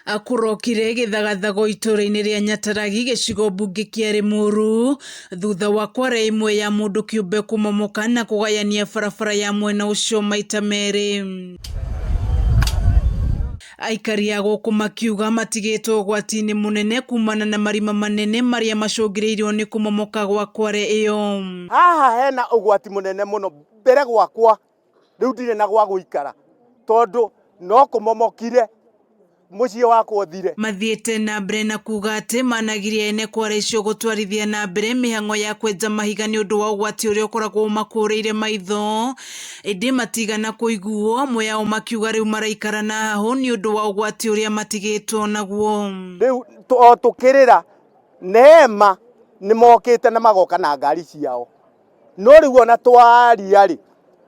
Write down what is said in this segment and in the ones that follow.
Akurokire githagathago ituura-ini ria Nyataragi gicigo mbunge kia Limuru thutha wa Kware imwe ya mundu kiumbe kumomoka na kugayania barabara ya mwena ucio maita meeri. Aikari a guku makiuga matigitwo ugwati-ini munene kumana na marima manene maria macungireirio ni kumomoka gwa Kware iyo. Haha hena ugwati munene muno mbere gwakwa riu ndire na gwa guikara tondu no kumomokire muciĩ wakwa thire. Mathiĩte na mbere na kuga atĩ managiria ene Kware icio gũtwarithia na mbere mĩhang'o ya kwenja mahiga nĩ ũndũ wa ũgwati ũrĩa ũkoragwo makũrĩire maitho, ĩndĩ matigana kũiguo, amwe ao makiuga rĩu maraikara na hahũ nĩ ũndũ wa ũgwati ũrĩa matigĩtwo naguo. Rĩu tũkĩrĩra neema nĩ mokĩte na magoka na ngari ciao, no rĩu ona twaria-rĩ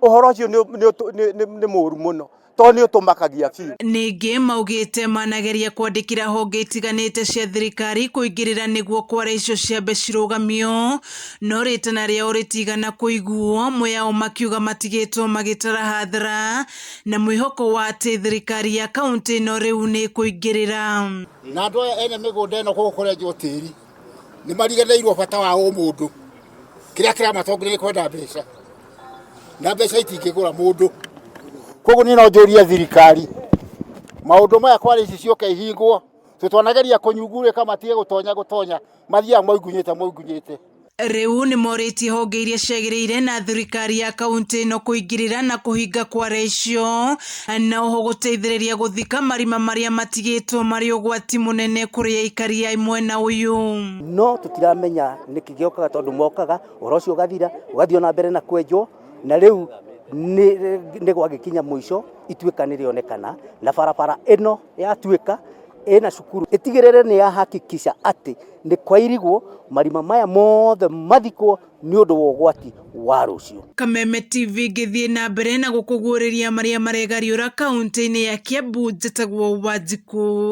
ũhoro ũcio nĩ mũru mũno toni utumakagia biũ. Ningĩ maugĩte manageria kwandĩkĩra honge itiganĩte cia thirikari kũingĩrĩra nĩguo Kware icio ciambe cirũgamio, no rĩtana rĩao rĩtigana kũiguo, amwe ao makiuga matigĩtwo magĩtara hathara na mwĩhoko wa atĩ thirikari ya kaunti ĩno rĩu nĩ kũingĩrĩra. Na andũ aya ene mĩgũnda ĩno kũrenjwo tĩri nĩ mariganĩirwo bata wa mũndũ, kĩrĩa kĩramatongoria nĩ kwenda mbeca na mbeca itingĩgũra mũndũ. Koguo ni no njurie thirikari maundu maya Kware ici cioke ihingwo, tutwanageria kunyungurika matige gutonya mathia moigunyite. Rĩu nĩ morĩtie honge iria ciagĩrĩire na thirikari ya kaunti ĩno kũingĩrĩra na kũhinga Kware icio, na oho gũteithĩrĩria gũthika marima marĩa matigĩtwo marĩ ũgwati mũnene kũrĩ aikari a mwena ũyũ. No tutiramenya nĩkĩ gĩokaga tondu mokaga ũhoro ũcio ũgathira ũgathiĩ na mbere na kwenjwo, na rĩu nĩ gwagĩkinya mũico ituĩka nĩ rĩonekana na barabara ĩno yatuĩka ĩna cukuru ĩtigĩrĩre nĩ yahakikisha atĩ nĩ kwairigwo marima maya mothe mathikwo nĩ ũndũ wa ũgwati wa rũciũ. Kameme TV ngĩthiĩ na mbere na gũkũguũrĩria marĩa maregariũra kaunti-inĩ ya Kiambu, njĩtagwo Wanjikũ.